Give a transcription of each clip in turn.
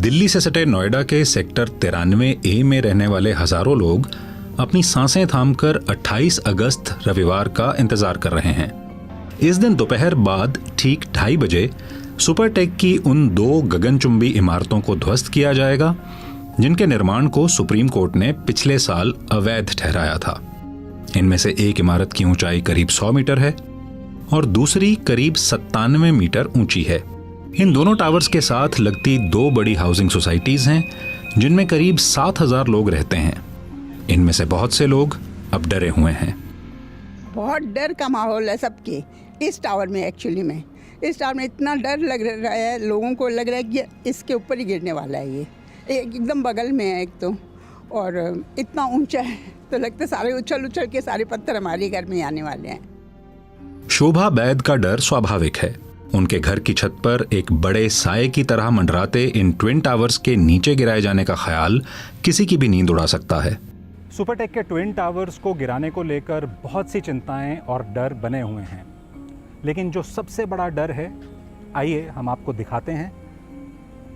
दिल्ली से सटे नोएडा के सेक्टर 93A में रहने वाले हजारों लोग अपनी सांसें थामकर 28 अगस्त रविवार का इंतजार कर रहे हैं। इस दिन दोपहर बाद ठीक 2:30 बजे सुपरटेक की उन 2 गगनचुंबी इमारतों को ध्वस्त किया जाएगा जिनके निर्माण को सुप्रीम कोर्ट ने पिछले साल अवैध ठहराया था। इनमें से एक इमारत की ऊंचाई करीब 100 मीटर है और दूसरी करीब 97 मीटर ऊंची है। इन दोनों टावर्स के साथ लगती 2 बड़ी हाउसिंग सोसाइटीज हैं जिनमें करीब 7,000 लोग रहते हैं। इनमें से बहुत से लोग अब डरे हुए हैं। बहुत डर का माहौल है सबके इस टावर में। एक्चुअली में इस टावर में इतना डर लग रहा है, लोगों को लग रहा है कि इसके ऊपर ही गिरने वाला है। ये एकदम बगल में है एक तो, और इतना ऊंचा है तो लगता है सारे उछल उछल के सारे पत्थर हमारे घर में आने वाले हैं। शोभा बैद का डर स्वाभाविक है। उनके घर की छत पर एक बड़े साए की तरह मंडराते इन ट्विन टावर्स के नीचे गिराए जाने का ख्याल किसी की भी नींद उड़ा सकता है। सुपरटेक के ट्विन टावर्स को गिराने को लेकर बहुत सी चिंताएं और डर बने हुए हैं, लेकिन जो सबसे बड़ा डर है, आइए हम आपको दिखाते हैं।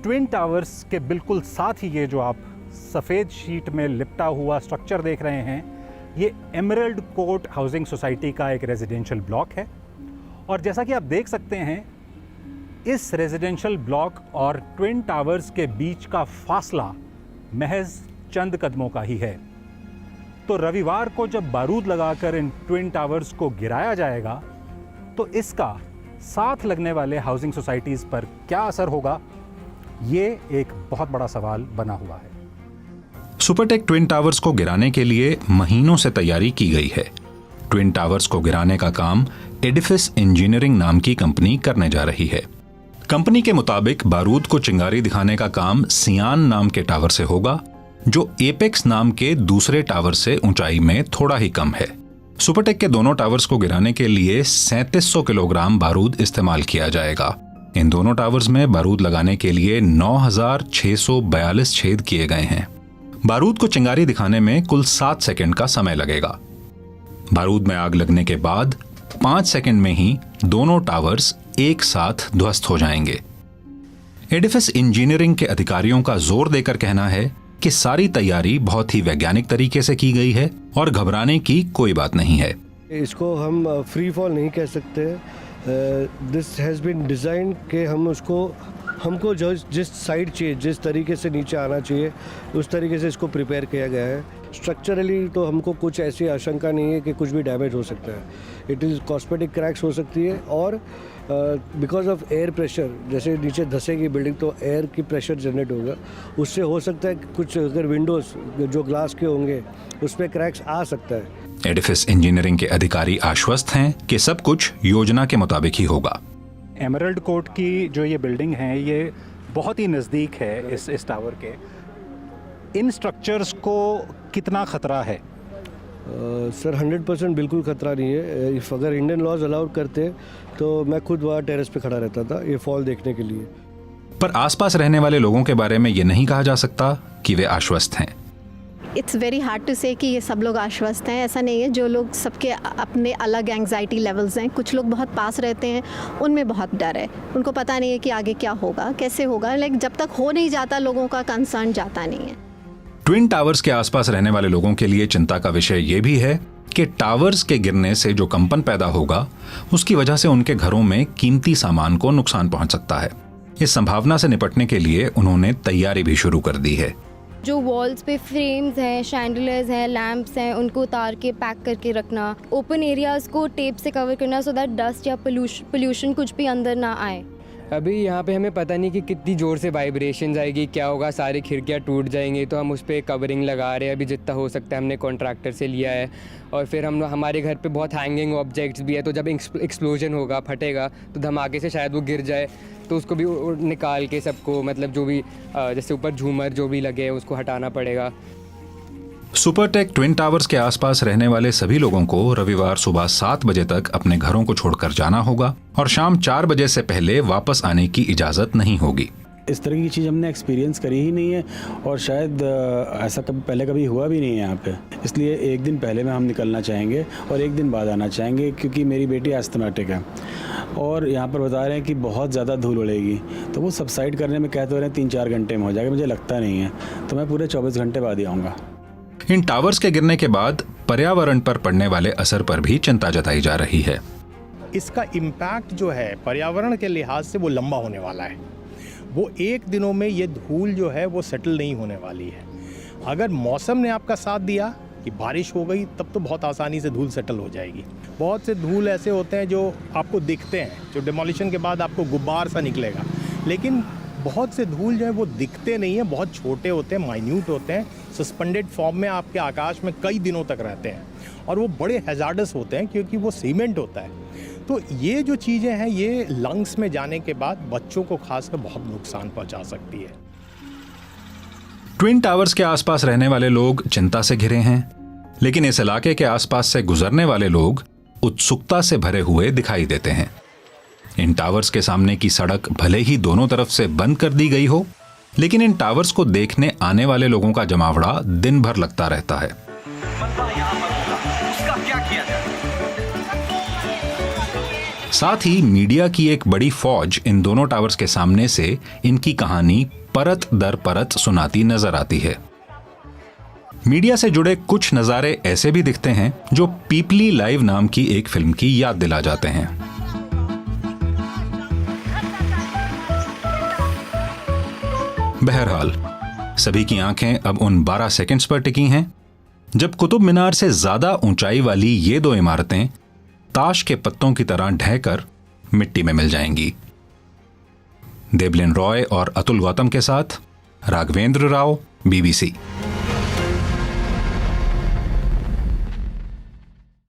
ट्विन टावर्स के बिल्कुल साथ ही ये जो आप सफ़ेद शीट में लिपटा हुआ स्ट्रक्चर देख रहे हैं, ये एमरल्ड कोर्ट हाउसिंग सोसाइटी का एक रेजिडेंशियल ब्लॉक है। और जैसा कि आप देख सकते हैं, इस रेजिडेंशियल ब्लॉक और ट्विन टावर्स के बीच का फासला महज चंद कदमों का ही है। तो रविवार को जब बारूद लगाकर इन ट्विन टावर्स को गिराया जाएगा तो इसका साथ लगने वाले हाउसिंग सोसाइटीज़ पर क्या असर होगा, ये एक बहुत बड़ा सवाल बना हुआ है। सुपरटेक ट्विन टावर्स को गिराने के लिए महीनों से तैयारी की गई है। ट्विन टावर्स को गिराने का काम एडिफिस इंजीनियरिंग नाम की कंपनी करने जा रही है। कंपनी के मुताबिक बारूद को चिंगारी दिखाने का काम सियान नाम के टावर से होगा, जो एपेक्स नाम के दूसरे टावर से ऊंचाई में थोड़ा ही कम है। सुपरटेक के दोनों टावर्स को गिराने के लिए 3700 किलोग्राम बारूद इस्तेमाल किया जाएगा। इन दोनों टावर्स में बारूद लगाने के लिए 9642 छेद किए गए हैं। बारूद को चिंगारी दिखाने में कुल 7 सेकंड का समय लगेगा। बारूद में आग लगने के बाद 5 सेकंड में ही दोनों टावर्स एक साथ ध्वस्त हो जाएंगे। एडिफिस इंजीनियरिंग के अधिकारियों का जोर देकर कहना है कि सारी तैयारी बहुत ही वैज्ञानिक तरीके से की गई है और घबराने की कोई बात नहीं है। इसको हम फ्री फॉल नहीं कह सकते। दिस हैज़ बीन डिज़ाइन कि हमको जो जिस साइड चाहिए, जिस तरीके से नीचे आना चाहिए, उस तरीके से इसको प्रिपेयर किया गया है। स्ट्रक्चरली तो हमको कुछ ऐसी आशंका नहीं है कि कुछ भी डैमेज हो सकता है। इट इज़ कॉस्मेटिक क्रैक्स हो सकती है और बिकॉज ऑफ एयर प्रेशर, जैसे नीचे धसेगी बिल्डिंग तो एयर की प्रेशर जनरेट होगा, उससे हो सकता है कुछ अगर विंडोज़ जो ग्लास के होंगे उस पर क्रैक्स आ सकता है। एडिफिस इंजीनियरिंग के अधिकारी आश्वस्त हैं कि सब कुछ योजना के मुताबिक ही होगा। एमरल्ड कोर्ट की जो ये बिल्डिंग है, ये बहुत ही नज़दीक है इस टावर के। इन स्ट्रक्चर्स को कितना खतरा है? सर 100% बिल्कुल खतरा नहीं है। इफ़ अगर इंडियन लॉज अलाउड करते तो मैं खुद वहाँ टेरेस पे खड़ा रहता था ये फॉल देखने के लिए। पर आसपास रहने वाले लोगों के बारे में ये नहीं कहा जा सकता कि वे आश्वस्त हैं। इट्स वेरी हार्ड टू से कि ये सब लोग आश्वस्त हैं, ऐसा नहीं है। जो लोग, सबके अपने अलग एंग्जाइटी लेवल्स हैं। कुछ लोग बहुत पास रहते हैं, उनमें बहुत डर है, उनको पता नहीं है कि आगे क्या होगा, कैसे होगा। लेकिन जब तक हो नहीं जाता, लोगों का कंसर्न जाता नहीं है। ट्विन टावर्स के आसपास रहने वाले लोगों के लिए चिंता का विषय यह भी है कि टावर्स के गिरने से जो कंपन पैदा होगा, उसकी वजह से उनके घरों में कीमती सामान को नुकसान पहुंच सकता है। इस संभावना से निपटने के लिए उन्होंने तैयारी भी शुरू कर दी है। जो वॉल्स पे फ्रेम्स हैं, शैंडलियर्स हैं, लैंप्स हैं, उनको उतार के पैक करके रखना, ओपन एरियाज को टेप से कवर करना सो दैट डस्ट या पोल्यूशन कुछ भी अंदर ना आए। अभी यहाँ पे हमें पता नहीं कि कितनी ज़ोर से वाइब्रेशंस आएगी, क्या होगा, सारी खिड़कियाँ टूट जाएंगी, तो हम उस पर कवरिंग लगा रहे हैं। अभी जितना हो सकता है हमने कॉन्ट्रैक्टर से लिया है। और फिर हमारे घर पे बहुत हैंगिंग ऑब्जेक्ट्स भी है, तो जब एक्सप्लोजन होगा, फटेगा, तो धमाके से शायद वो गिर जाए, तो उसको भी निकाल के सबको, मतलब जो भी जैसे ऊपर झूमर जो भी लगे हैं उसको हटाना पड़ेगा। सुपरटेक ट्विन टावर्स के आसपास रहने वाले सभी लोगों को रविवार सुबह 7 बजे तक अपने घरों को छोड़कर जाना होगा और शाम 4 बजे से पहले वापस आने की इजाजत नहीं होगी। इस तरह की चीज़ हमने एक्सपीरियंस करी ही नहीं है और शायद ऐसा पहले कभी हुआ भी नहीं है यहाँ पे। इसलिए एक दिन पहले में हम निकलना चाहेंगे और एक दिन बाद आना चाहेंगे, क्योंकि मेरी बेटी एस्थमेटिक है और यहाँ पर बता रहे हैं कि बहुत ज़्यादा धूल उड़ेगी, तो वो सबसाइड करने में कहते हो रहे हैं 3-4 घंटे में हो जाएगा। मुझे लगता नहीं है, तो मैं पूरे 24 घंटे बाद ही आऊँगा। इन टावर्स के गिरने के बाद पर्यावरण पर पड़ने वाले असर पर भी चिंता जताई जा रही है। इसका इम्पैक्ट जो है पर्यावरण के लिहाज से वो लंबा होने वाला है। वो एक दिनों में ये धूल जो है वो सेटल नहीं होने वाली है। अगर मौसम ने आपका साथ दिया कि बारिश हो गई, तब तो बहुत आसानी से धूल सेटल हो जाएगी। बहुत से धूल ऐसे होते हैं जो आपको दिखते हैं, जो डिमोलिशन के बाद आपको गुब्बार सा निकलेगा, लेकिन बहुत से धूल जो है वो दिखते नहीं हैं, बहुत छोटे होते हैं, माइन्यूट होते हैं, सस्पेंडेड फॉर्म में आपके आकाश में कई दिनों तक रहते हैं और वो बड़े हैजार्डस होते हैं क्योंकि वो सीमेंट होता है। तो ये जो चीज़ें हैं ये लंग्स में जाने के बाद बच्चों को खासकर बहुत नुकसान पहुंचा सकती है। ट्विन टावर्स के आसपास रहने वाले लोग चिंता से घिरे हैं, लेकिन इस इलाके के आसपास से गुजरने वाले लोग उत्सुकता से भरे हुए दिखाई देते हैं। इन टावर्स के सामने की सड़क भले ही दोनों तरफ से बंद कर दी गई हो, लेकिन इन टावर्स को देखने आने वाले लोगों का जमावड़ा दिन भर लगता रहता है। साथ ही मीडिया की एक बड़ी फौज इन दोनों टावर्स के सामने से इनकी कहानी परत दर परत सुनाती नजर आती है। मीडिया से जुड़े कुछ नजारे ऐसे भी दिखते हैं जो पीपली लाइव नाम की एक फिल्म की याद दिला जाते हैं। बहरहाल सभी की आंखें अब उन 12 सेकंड्स पर टिकी हैं जब कुतुब मीनार से ज्यादा ऊंचाई वाली ये दो इमारतें ताश के पत्तों की तरह ढहकर मिट्टी में मिल जाएंगी। देवलिन रॉय और अतुल गौतम के साथ राघवेंद्र राव, BBC।